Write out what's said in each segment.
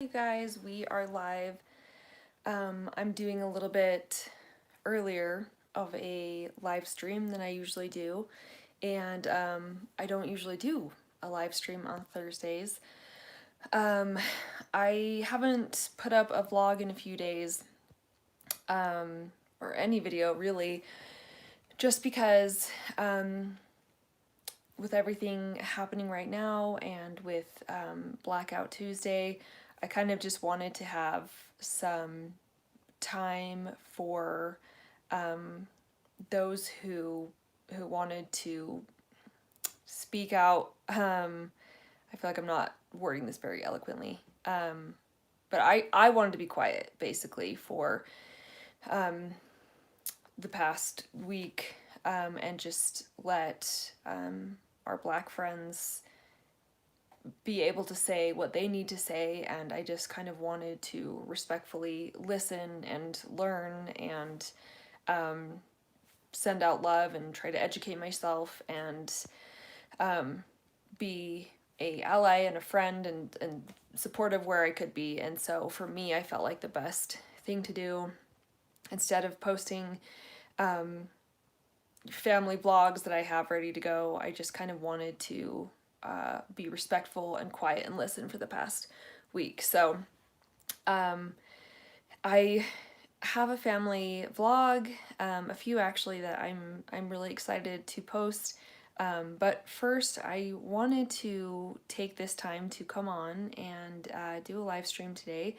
Hey guys, we are live. I'm doing a little bit earlier of a live stream than I usually do, and I don't usually do a live stream on Thursdays. Um, I haven't put up a vlog in a few days, or any video really, just because with everything happening right now and with Blackout Tuesday, I kind of just wanted to have some time for those who wanted to speak out. I feel like I'm not wording this very eloquently, but I wanted to be quiet basically for the past week, and just let our Black friends be able to say what they need to say, and I just kind of wanted to respectfully listen and learn and send out love and try to educate myself and be a ally and a friend and supportive where I could be. And so for me, I felt like the best thing to do, instead of posting family vlogs that I have ready to go, I just kind of wanted to be respectful and quiet and listen for the past week. So I have a family vlog, a few actually that I'm really excited to post. But first, I wanted to take this time to come on and do a live stream today,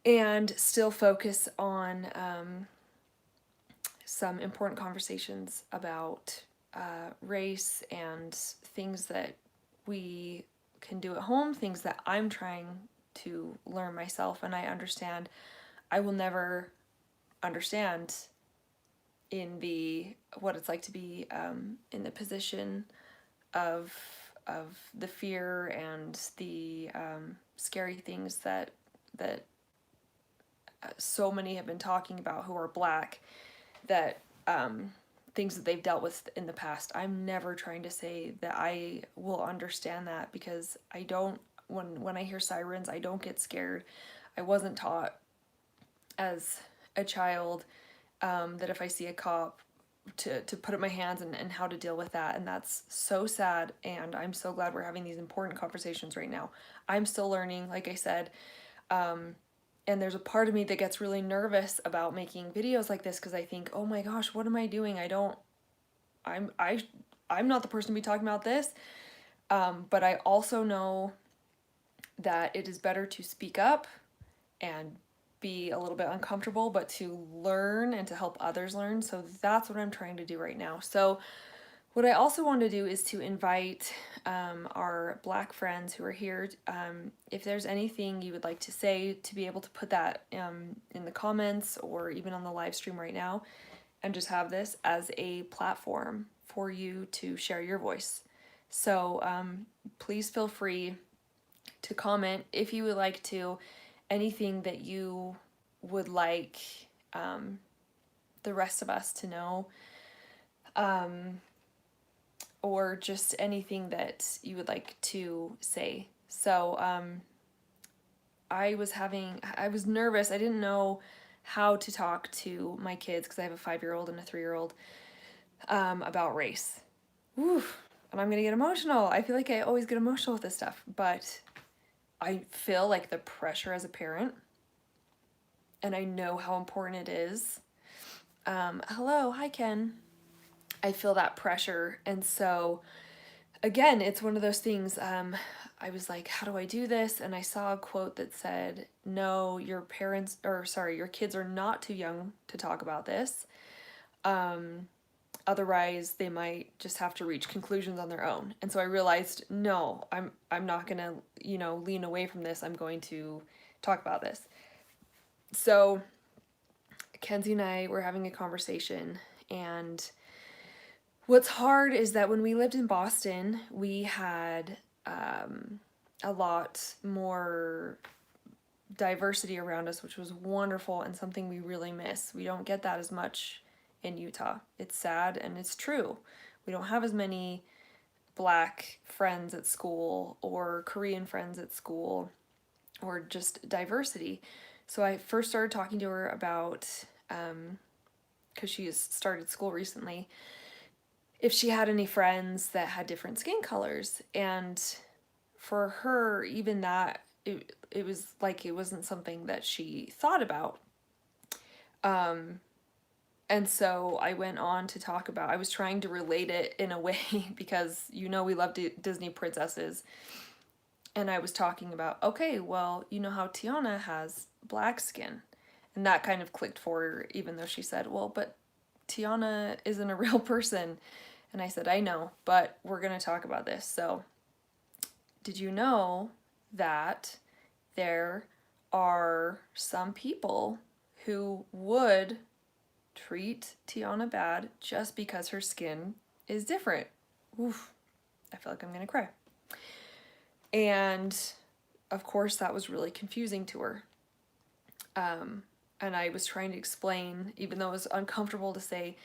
and still focus on some important conversations about race and things that we can do at home, things that I'm trying to learn myself. And I understand I will never understand in the what it's like to be in the position of the fear and the scary things that so many have been talking about who are Black, that things that they've dealt with in the past. I'm never trying to say that I will understand that, because I don't. When I hear sirens, I don't get scared. I wasn't taught as a child that if I see a cop, to put up my hands and how to deal with that. And that's so sad, and I'm so glad we're having these important conversations right now. I'm still learning, like I said, and there's a part of me that gets really nervous about making videos like this, because I think, oh my gosh, what am I doing? I'm not the person to be talking about this. But I also know that it is better to speak up and be a little bit uncomfortable, but to learn and to help others learn. So that's what I'm trying to do right now. So what I also want to do is to invite our Black friends who are here. If there's anything you would like to say, to be able to put that in the comments or even on the live stream right now, and just have this as a platform for you to share your voice. So please feel free to comment if you would like to, anything that you would like the rest of us to know, or just anything that you would like to say. So I was nervous. I didn't know how to talk to my kids, because I have a 5-year-old and a 3-year-old, about race. Oof. And I'm gonna get emotional. I feel like I always get emotional with this stuff, but I feel like the pressure as a parent, and I know how important it is. Hello, hi Ken. I feel that pressure, and so again, it's one of those things. I was like, how do I do this? And I saw a quote that said, no, your kids are not too young to talk about this. Otherwise they might just have to reach conclusions on their own. And so I realized, no, I'm not gonna, lean away from this. I'm going to talk about this. So Kenzie and I were having a conversation, and what's hard is that when we lived in Boston, we had a lot more diversity around us, which was wonderful and something we really miss. We don't get that as much in Utah. It's sad and it's true. We don't have as many Black friends at school or Korean friends at school. or just diversity. So I first started talking to her about, because she has started school recently, if she had any friends that had different skin colors. And for her, even that, it was like it wasn't something that she thought about. And so I went on to talk about, I was trying to relate it in a way because we love Disney princesses. And I was talking about, okay, well, you know how Tiana has black skin. And that kind of clicked for her, even though she said, well, but Tiana isn't a real person. And I said, I know, but we're going to talk about this. So, did you know that there are some people who would treat Tiana bad just because her skin is different? Oof, I feel like I'm going to cry. And of course, that was really confusing to her. And I was trying to explain, even though it was uncomfortable to say,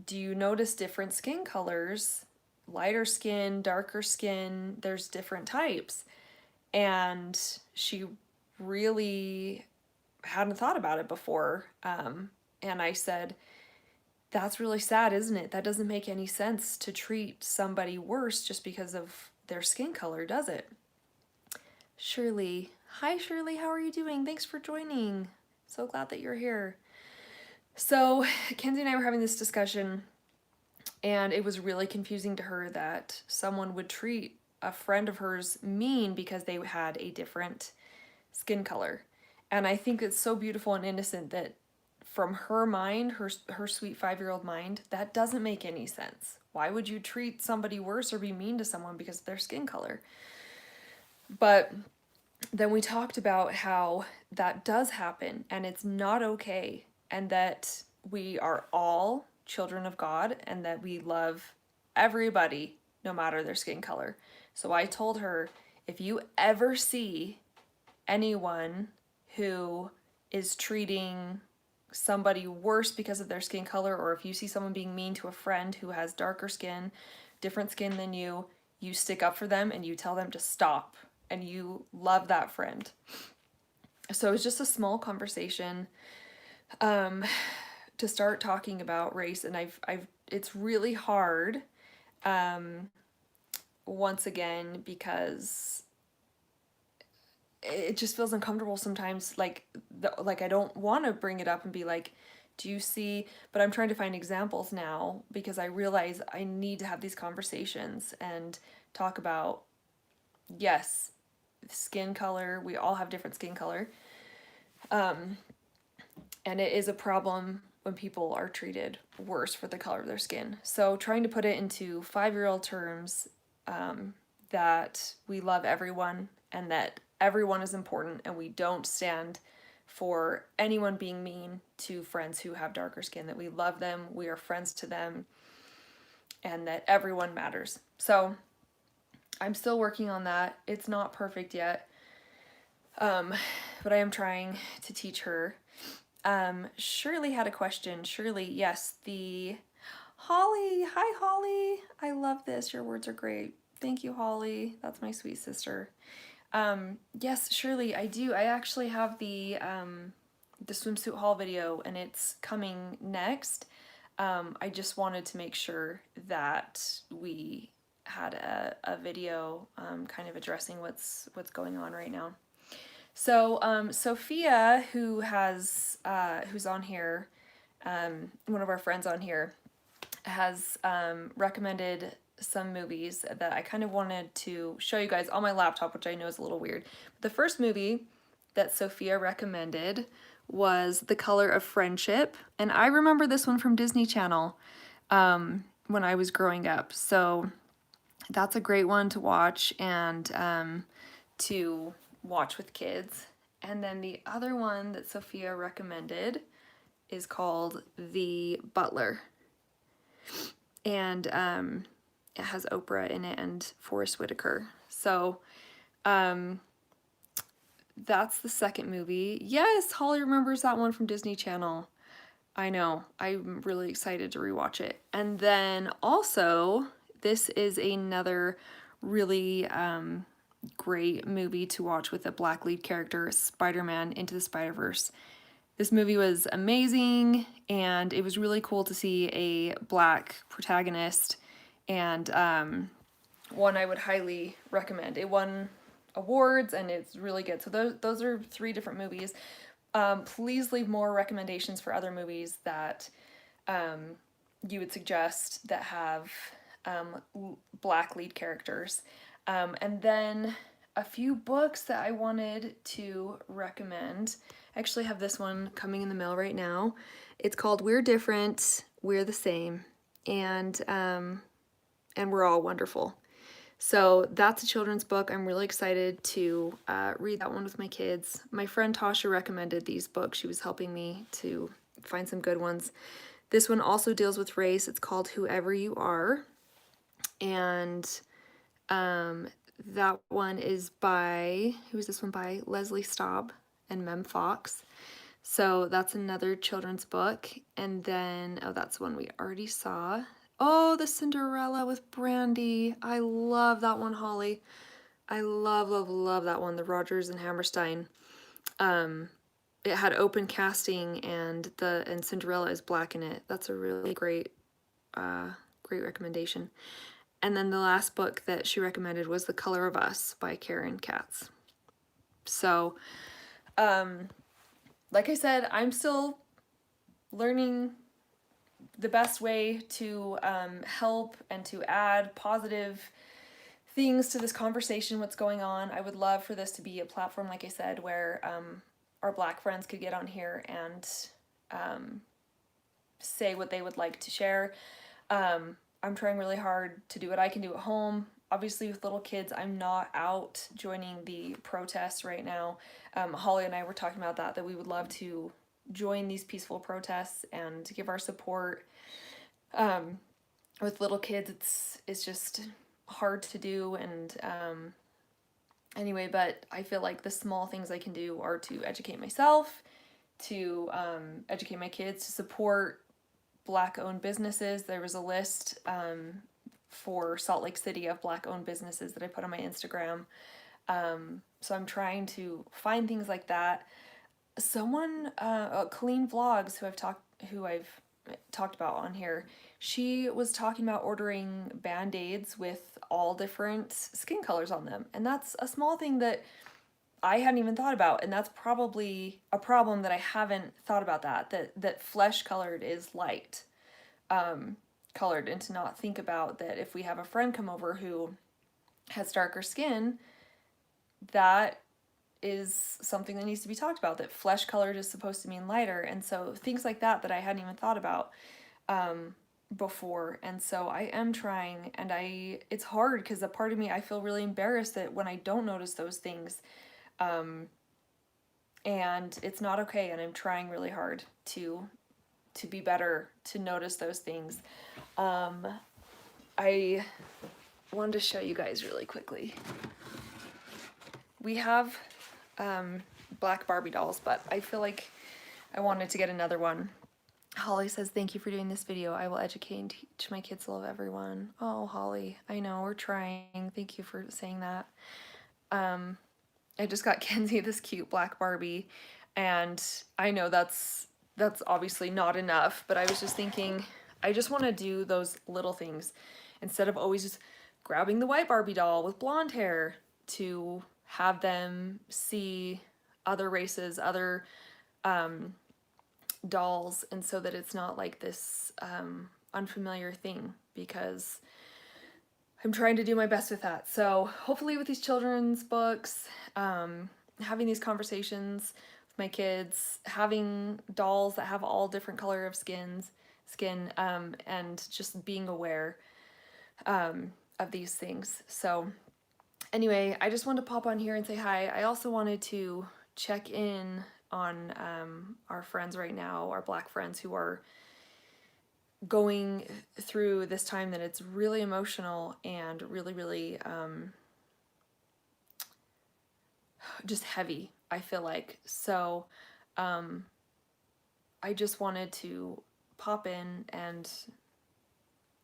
do you notice different skin colors? Lighter skin, darker skin, there's different types. And she really hadn't thought about it before. And I said, that's really sad, isn't it? That doesn't make any sense to treat somebody worse just because of their skin color, does it? Shirley. Hi, Shirley. How are you doing? Thanks for joining. So glad that you're here. So, Kenzie and I were having this discussion, and it was really confusing to her that someone would treat a friend of hers mean because they had a different skin color. And I think it's so beautiful and innocent that from her mind, her sweet 5-year-old mind, that doesn't make any sense. Why would you treat somebody worse or be mean to someone because of their skin color? But then we talked about how that does happen and it's not okay, and that we are all children of God and that we love everybody no matter their skin color. So I told her, if you ever see anyone who is treating somebody worse because of their skin color, or if you see someone being mean to a friend who has darker skin, different skin than you stick up for them and you tell them to stop, and you love that friend. So it was just a small conversation to start talking about race, and I've it's really hard once again because it just feels uncomfortable sometimes, like I don't want to bring it up and be like, do you see, but I'm trying to find examples now because I realize I need to have these conversations and talk about, yes, skin color, we all have different skin color, and it is a problem when people are treated worse for the color of their skin. So trying to put it into 5-year-old terms, that we love everyone and that everyone is important, and we don't stand for anyone being mean to friends who have darker skin, that we love them, we are friends to them, and that everyone matters. So I'm still working on that. It's not perfect yet, but I am trying to teach her. Shirley had a question. Shirley, yes, Holly. Hi, Holly. I love this. Your words are great. Thank you, Holly. That's my sweet sister. Yes, Shirley, I do. I actually have the Swimsuit Haul video, and it's coming next. I just wanted to make sure that we had a video kind of addressing what's going on right now. So Sophia, who's on here, one of our friends on here, has recommended some movies that I kind of wanted to show you guys on my laptop, which I know is a little weird. The first movie that Sophia recommended was The Color of Friendship, and I remember this one from Disney Channel when I was growing up. So that's a great one to watch and to watch with kids. And then the other one that Sophia recommended is called The Butler. And it has Oprah in it and Forest Whitaker. So that's the second movie. Yes, Holly remembers that one from Disney Channel. I know. I'm really excited to rewatch it. And then also, this is another really great movie to watch with a black lead character, Spider-Man Into the Spider-Verse. This movie was amazing, and it was really cool to see a black protagonist, and one I would highly recommend. It won awards, and it's really good. So those are 3 different movies. Please leave more recommendations for other movies that you would suggest that have black lead characters. And then a few books that I wanted to recommend. I actually have this one coming in the mail right now. It's called We're Different, We're the Same, and We're All Wonderful. So that's a children's book. I'm really excited to read that one with my kids. My friend Tasha recommended these books. She was helping me to find some good ones. This one also deals with race. It's called Whoever You Are. And that one is by, who is this one by? Leslie Staub and Mem Fox. So that's another children's book. And then, oh, that's one we already saw. Oh, the Cinderella with Brandy. I love that one, Holly. I love, love, love that one, the Rogers and Hammerstein. It had open casting, and Cinderella is black in it. That's a really great recommendation. And then the last book that she recommended was The Color of Us by Katz. So, like I said, I'm still learning the best way to help and to add positive things to this conversation, what's going on. I would love for this to be a platform, like I said, where our black friends could get on here and say what they would like to share. I'm trying really hard to do what I can do at home. Obviously, with little kids, I'm not out joining the protests right now. Holly and I were talking about that we would love to join these peaceful protests and give our support. With little kids, it's just hard to do, and anyway, but I feel like the small things I can do are to educate myself, to educate my kids, to support Black-owned businesses. There was a list for Salt Lake City of Black-owned businesses that I put on my Instagram. So I'm trying to find things like that. Someone, Colleen Vlogs, who I've talked about on here, she was talking about ordering Band-Aids with all different skin colors on them. And that's a small thing that I hadn't even thought about, and that's probably a problem that I haven't thought about, that flesh colored is light colored, and to not think about that if we have a friend come over who has darker skin, that is something that needs to be talked about, that flesh colored is supposed to mean lighter. And so things like that I hadn't even thought about before. And so I am trying, and it's hard because a part of me, I feel really embarrassed that when I don't notice those things, and it's not okay, and I'm trying really hard to be better, to notice those things. I wanted to show you guys really quickly. We have black Barbie dolls, but I feel like I wanted to get another one. Holly says, thank you for doing this video. I will educate and teach my kids to love everyone. Oh, Holly, I know, we're trying. Thank you for saying that. I just got Kenzie this cute black Barbie, and I know that's obviously not enough, but I was just thinking, I just want to do those little things instead of always just grabbing the white Barbie doll with blonde hair, to have them see other races, other dolls, and so that it's not like this unfamiliar thing, because I'm trying to do my best with that. So hopefully with these children's books, having these conversations with my kids, having dolls that have all different color of skin, and just being aware of these things. So anyway, I just wanted to pop on here and say hi. I also wanted to check in on our friends right now, our black friends who are going through this time that it's really emotional and really, really just heavy, I feel like. So I just wanted to pop in and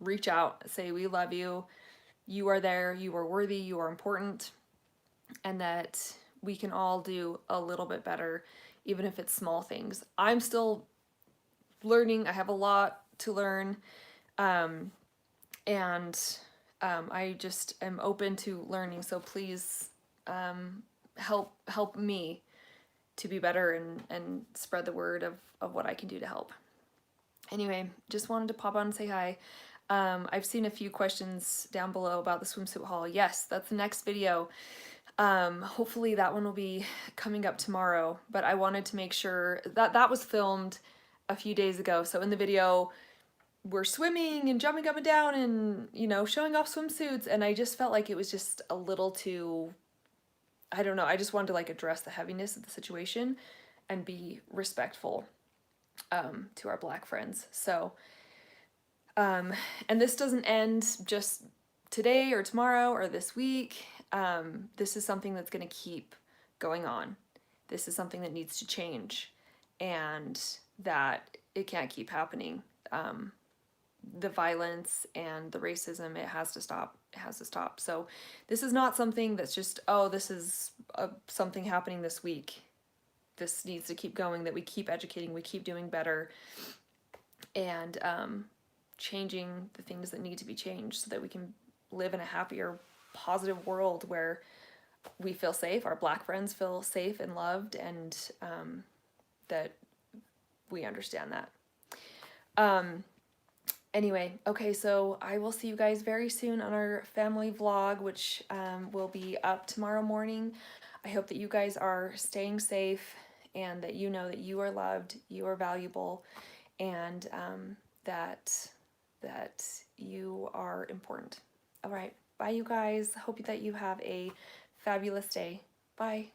reach out, say we love you, you are there, you are worthy, you are important, and that we can all do a little bit better, even if it's small things. I'm still learning. I have a lot to learn, and I just am open to learning. So please help me to be better and spread the word of what I can do to help. Anyway, just wanted to pop on and say hi. I've seen a few questions down below about the swimsuit haul. Yes, that's the next video. Hopefully that one will be coming up tomorrow, but I wanted to make sure that that was filmed a few days ago. So in the video, we're swimming and jumping up and down and, you know, showing off swimsuits, and I just felt like it was just a little too, I don't know, I just wanted to like address the heaviness of the situation and be respectful to our Black friends. So, and this doesn't end just today or tomorrow or this week. This is something that's going to keep going on. This is something that needs to change, and that it can't keep happening. The violence and the racism, it has to stop. It has to stop. So this is not something that's just, oh, this is something happening this week. This needs to keep going, that we keep educating, we keep doing better, and changing the things that need to be changed so that we can live in a happier, positive world where we feel safe, our Black friends feel safe and loved, and that we understand that. Anyway, okay, so I will see you guys very soon on our family vlog, which will be up tomorrow morning. I hope that you guys are staying safe and that you know that you are loved, you are valuable, and that you are important. All right, bye you guys. Hope that you have a fabulous day. Bye.